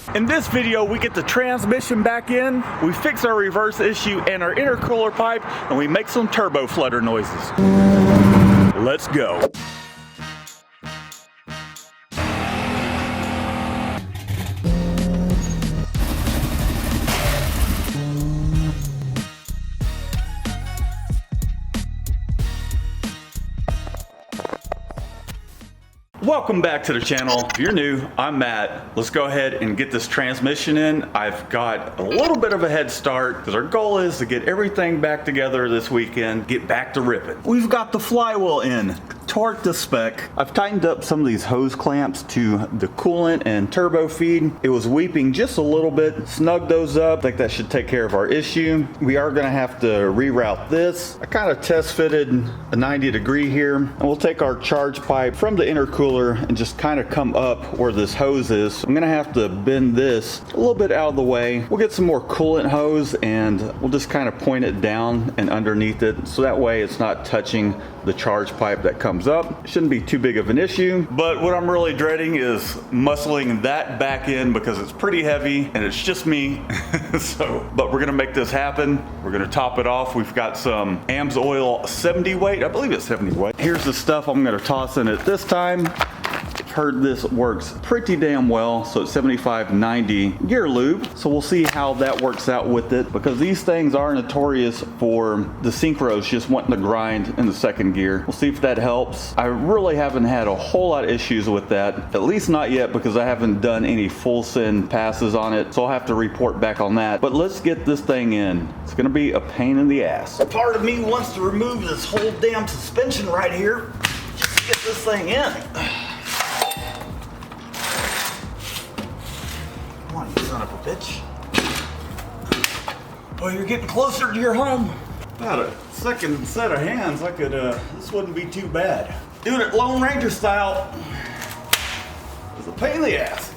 In this video, we get the transmission back in, we fix our reverse issue and our intercooler pipe, and we make some turbo flutter noises. Let's go. Welcome back to the channel. If you're new, I'm Matt. Let's go ahead and get this transmission in. I've got a little bit of a head start because our goal is to get everything back together this weekend, get back to ripping. We've got the flywheel in, torque to spec. I've tightened up some of these hose clamps to the coolant and turbo feed. It was weeping just a little bit. Snug those up. I think that should take care of our issue. We are gonna have to reroute this. I kind of test fitted a 90-degree here, and we'll take our charge pipe from the intercooler and just kind of come up where this hose is. I'm gonna have to bend this a little bit out of the way. We'll get some more coolant hose and we'll just kind of point it down and underneath it, so that way it's not touching the charge pipe that comes up. Shouldn't be too big of an issue, but what I'm really dreading is muscling that back in because it's pretty heavy and it's just me. But we're gonna make this happen. We're gonna top it off. We've got some AMSOIL 70 weight. I believe it's 70 weight. Here's the stuff I'm gonna toss in it this time. Heard this works pretty damn well, so it's 75/90 gear lube, so we'll see how that works out with it, because these things are notorious for the synchros just wanting to grind in the second gear. We'll see if that helps. I really haven't had a whole lot of issues with that, at least not yet, because I haven't done any full send passes on it, so I'll have to report back on that. But let's get this thing in. It's gonna be a pain in the ass. Part of me wants to remove this whole damn suspension right here just to get this thing in. Come on, you son of a bitch. Well, you're getting closer to your home. About a second set of hands, I could, this wouldn't be too bad. Doing it Lone Ranger style is a pain in the ass.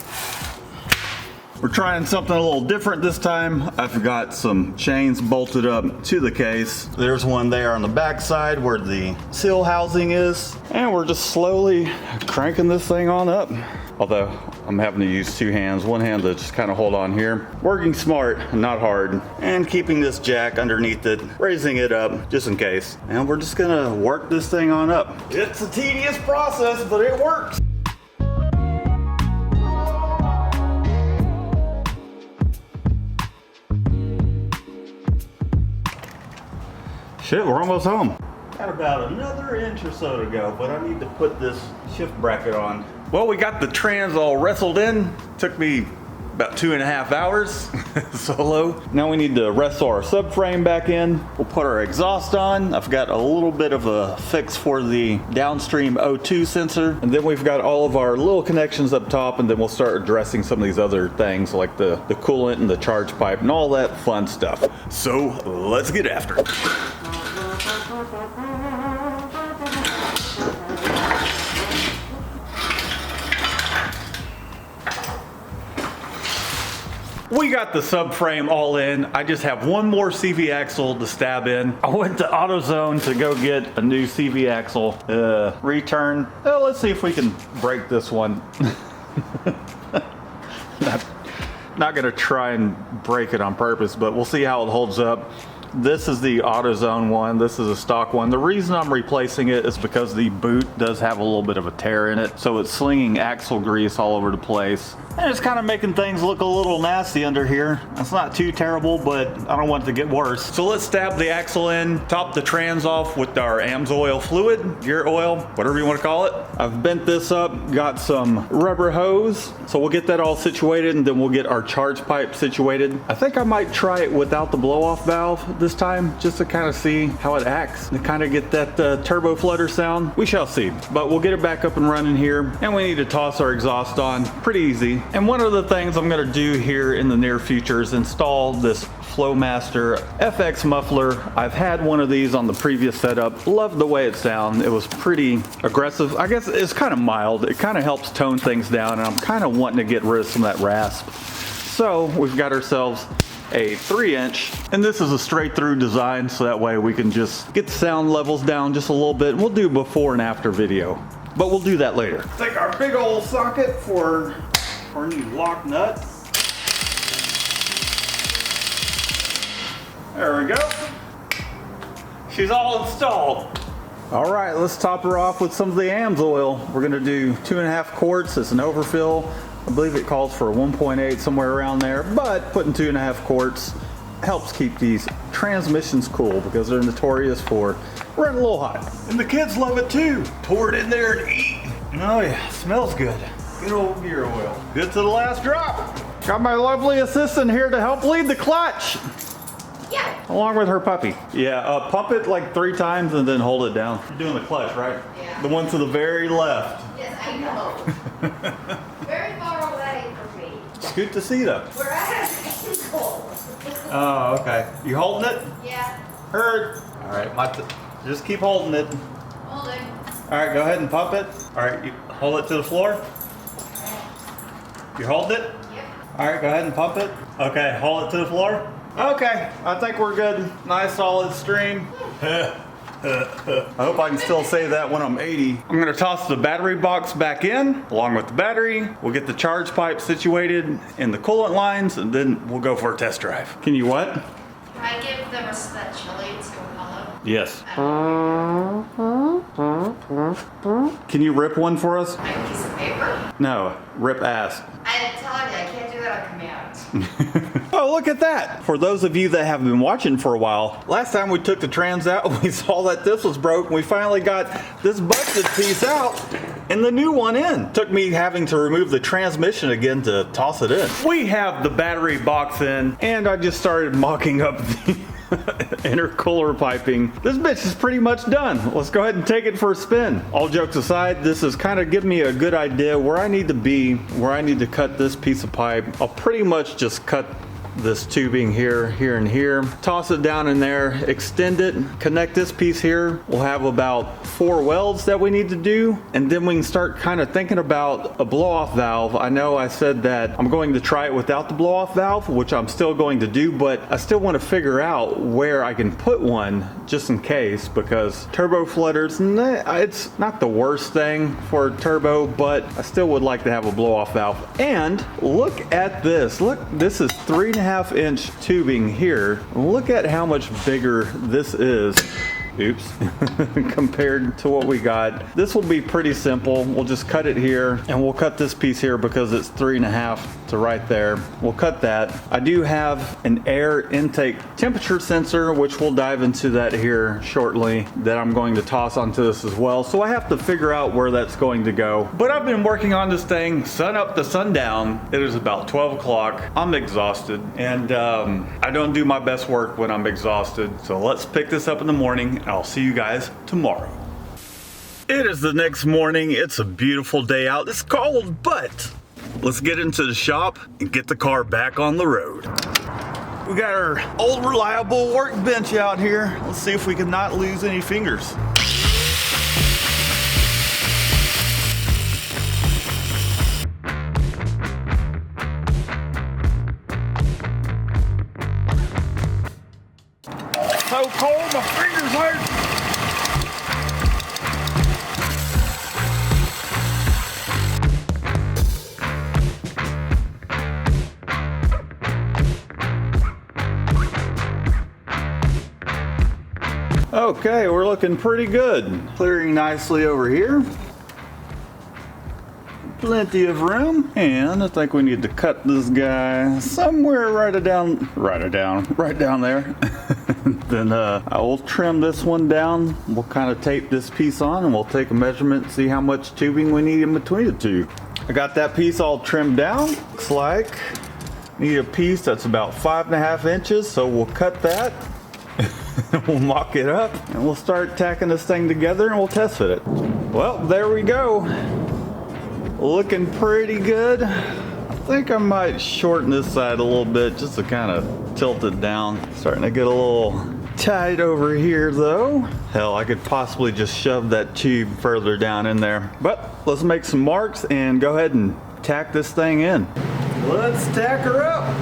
We're trying something a little different this time. I've got some chains bolted up to the case. There's one there on the back side where the seal housing is. And we're just slowly cranking this thing on up. Although I'm having to use two hands, one hand to just kind of hold on here. Working smart, not hard. And keeping this jack underneath it, raising it up just in case. And we're just gonna work this thing on up. It's a tedious process, but it works. Shit, we're almost home. Got about another inch or so to go, but I need to put this shift bracket on. Well, we got the trans all wrestled in. Took me about 2.5 hours solo. Now we need to wrestle our subframe back in. We'll put our exhaust on. I've got a little bit of a fix for the downstream O2 sensor. And then we've got all of our little connections up top, and then we'll start addressing some of these other things like the coolant and the charge pipe and all that fun stuff. So let's get after it. We got the subframe all in. I just have one more CV axle to stab in. I went to AutoZone to go get a new CV axle. Return. Let's see if we can break this one. Not gonna try and break it on purpose, but we'll see how it holds up. This is the AutoZone one. This is a stock one. The reason I'm replacing it is because the boot does have a little bit of a tear in it, so it's slinging axle grease all over the place. And it's kind of making things look a little nasty under here. That's not too terrible, but I don't want it to get worse. So let's stab the axle in, top the trans off with our AMSOIL fluid, gear oil, whatever you want to call it. I've bent this up, got some rubber hose, so we'll get that all situated, and then we'll get our charge pipe situated. I think I might try it without the blow-off valve this time, just to kind of see how it acts, to kind of get that turbo flutter sound. We shall see, but we'll get it back up and running here, and we need to toss our exhaust on. Pretty easy. And one of the things I'm going to do here in the near future is install this Flowmaster FX muffler. I've had one of these on the previous setup. Loved the way it sounded. It was pretty aggressive. I guess it's kind of mild. It kind of helps tone things down, and I'm kind of wanting to get rid of some of that rasp. So we've got ourselves a 3-inch, and this is a straight through design, so that way we can just get the sound levels down just a little bit. We'll do before and after video, but we'll do that later. Take our big old socket for our new lock nut. There we go. She's all installed. All right, let's top her off with some of the AMS oil. We're gonna do 2.5 quarts. It's an overfill. I believe it calls for a 1.8, somewhere around there, but putting 2.5 quarts helps keep these transmissions cool because they're notorious for running a little hot. And the kids love it too. Pour it in there and eat. Oh yeah, smells good. Good old gear oil. Good to the last drop. Got my lovely assistant here to help lead the clutch. Yeah. Along with her puppy. Yeah, pump it like 3 times and then hold it down. You're doing the clutch, right? Yeah. The one to the very left. Yes, I know. Very far away from me. Scoot the seat up. We're at an ankle. Oh, okay. You holding it? Yeah. Heard. All right, just keep holding it. Holding. All right, go ahead and pump it. All right, you hold it to the floor. You hold it? Yep. All right, go ahead and pump it. Okay, hold it to the floor. Okay, I think we're good. Nice solid stream. I hope I can still say that when I'm 80. I'm gonna toss the battery box back in, along with the battery. We'll get the charge pipe situated in the coolant lines, and then we'll go for a test drive. Can you what? Can I give the rest of that chili to Apollo? Yes. Can you rip one for us? A piece of paper? No, rip ass. I'm telling you, I can't do that on command. Oh, look at that. For those of you that have been watching for a while, last time we took the trans out, we saw that this was broke, and we finally got this busted piece out and the new one in. Took me having to remove the transmission again to toss it in. We have the battery box in, and I just started mocking up the intercooler piping. This bitch is pretty much done. Let's go ahead and take it for a spin. All jokes aside, this is kind of giving me a good idea where I need to be, where I need to cut this piece of pipe. I'll pretty much just cut this tubing here, here, and here. Toss it down in there, extend it, connect this piece here. We'll have about 4 welds that we need to do, and then we can start kind of thinking about a blow-off valve. I know I said that I'm going to try it without the blow-off valve, which I'm still going to do, but I still want to figure out where I can put one just in case, because turbo flutters, it's not the worst thing for turbo, but I still would like to have a blow-off valve. And look at this. Look, this is 3.5-inch tubing here. Look at how much bigger this is. Oops. Compared to what we got. This will be pretty simple. We'll just cut it here, and we'll cut this piece here because it's 3.5 to right there. We'll cut that. I do have an air intake temperature sensor, which we'll dive into that here shortly, that I'm going to toss onto this as well. So I have to figure out where that's going to go. But I've been working on this thing sun up to sundown. It is about 12 o'clock. I'm exhausted, and I don't do my best work when I'm exhausted. So let's pick this up in the morning. I'll see you guys tomorrow. It is the next morning. It's a beautiful day out. It's cold, but let's get into the shop and get the car back on the road. We got our old reliable workbench out here. Let's see if we can not lose any fingers. So cold, my fingers hurt. Okay, we're looking pretty good. Clearing nicely over here. Plenty of room, and I think we need to cut this guy somewhere right down there. Then I will trim this one down. We'll kind of tape this piece on, and we'll take a measurement and see how much tubing we need in between the two. I got that piece all trimmed down. Looks like need a piece that's about 5.5 inches, so we'll cut that. We'll mock it up, and we'll start tacking this thing together, and we'll test fit it. Well, there we go. Looking pretty good. I think I might shorten this side a little bit just to kind of tilt it down. Starting to get a little tight over here though. Hell, I could possibly just shove that tube further down in there. But let's make some marks and go ahead and tack this thing in. Let's tack her up.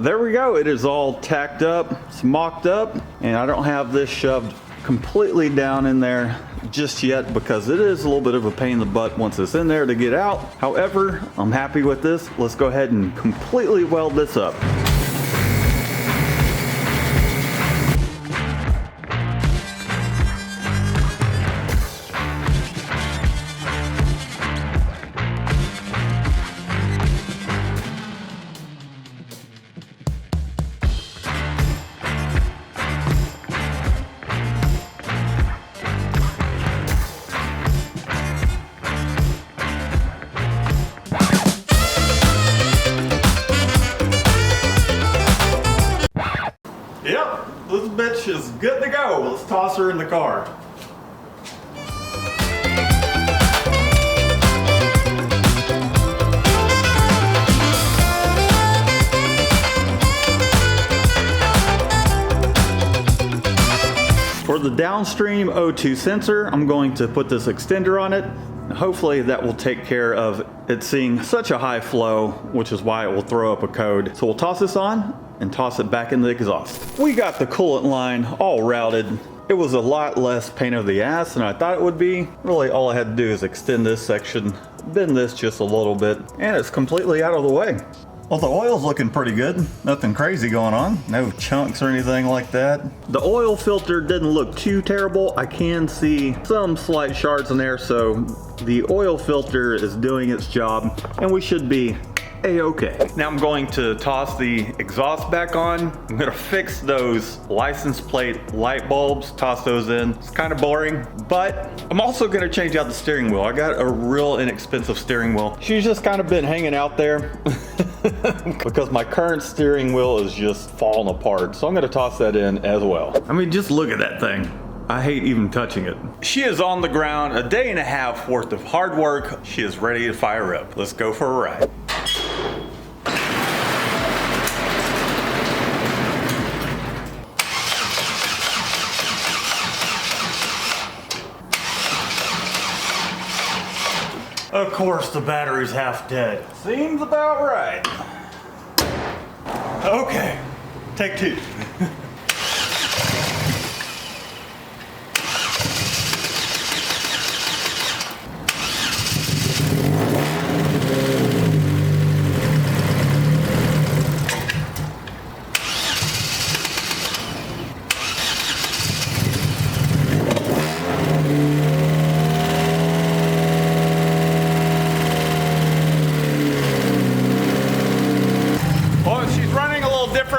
there we go. It is all tacked up, it's mocked up, and I don't have this shoved completely down in there just yet because it is a little bit of a pain in the butt once it's in there to get out. However, I'm happy with this. Let's go ahead and completely weld this up. Yep, this bitch is good to go. Let's toss her in the car. For the downstream O2 sensor, I'm going to put this extender on it. Hopefully that will take care of it seeing such a high flow, which is why it will throw up a code. So we'll toss this on and toss it back in the exhaust. We got the coolant line all routed. It was a lot less pain in the ass than I thought it would be. Really all I had to do is extend this section, bend this just a little bit, and it's completely out of the way. Well, the oil's looking pretty good. Nothing crazy going on. No chunks or anything like that. The oil filter didn't look too terrible. I can see some slight shards in there, so the oil filter is doing its job, and we should be a-okay. Now I'm going to toss the exhaust back on. I'm gonna fix those license plate light bulbs, toss those in. It's kind of boring, but I'm also gonna change out the steering wheel. I got a real inexpensive steering wheel. She's just kind of been hanging out there because my current steering wheel is just falling apart. So I'm gonna toss that in as well. I mean, just look at that thing. I hate even touching it. She is on the ground, a day and a half worth of hard work. She is ready to fire up. Let's go for a ride. Of course, the battery's half dead. Seems about right. Okay, take two.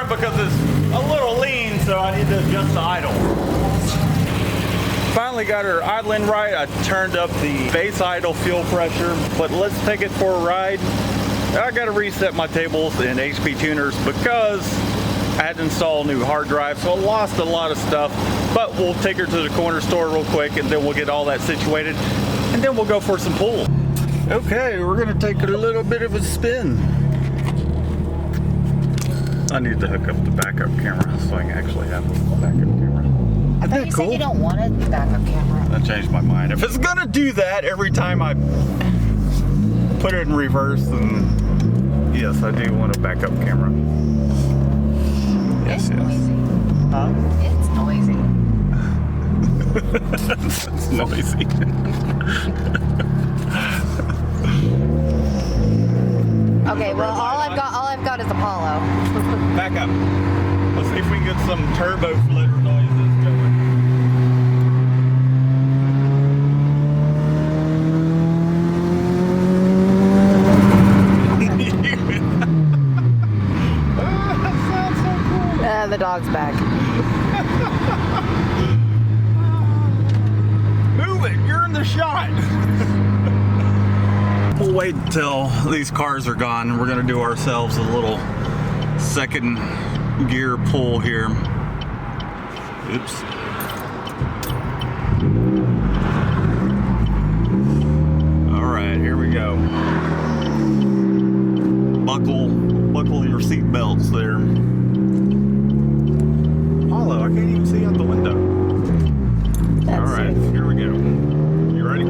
Because it's a little lean, so I need to adjust the idle. Finally got her idling right. I turned up the base idle fuel pressure, but let's take it for a ride. I got to reset my tables in HP tuners because I had to install a new hard drive, so I lost a lot of stuff, but we'll take her to the corner store real quick and then we'll get all that situated and then we'll go for some pool. Okay, we're gonna take a little bit of a spin. I need to hook up the backup camera so I can actually have a backup camera. I thought you said you don't want a backup camera. I changed my mind. If it's gonna do that every time I put it in reverse, then yes, I do want a backup camera. Yes, it's noisy. Huh? It's noisy. It's noisy. Okay, well, all I've got is Apollo. Back up. Let's see if we can get some turbo flitter noises going. That sounds so cool. The dog's back. Move it, you're in the shot. We'll wait until these cars are gone. We're gonna do ourselves a little second gear pull here. Oops. All right, here we go. Buckle your seat belts there. Apollo, I can't even see out the window. All right, here we go. You ready?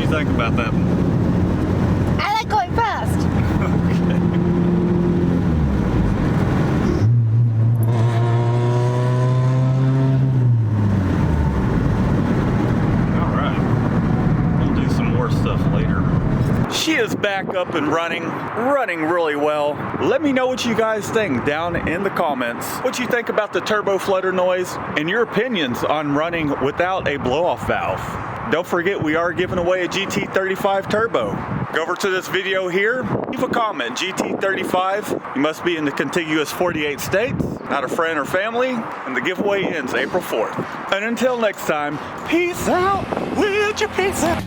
you think about that? I like going fast. All right. We'll do some more stuff later. She is back up and running really well. Let me know what you guys think down in the comments. What you think about the turbo flutter noise and your opinions on running without a blow-off valve. Don't forget, we are giving away a GT35 Turbo. Go over to this video here, leave a comment, GT35. You must be in the contiguous 48 states, not a friend or family, and the giveaway ends April 4th. And until next time, peace out, will you peace out?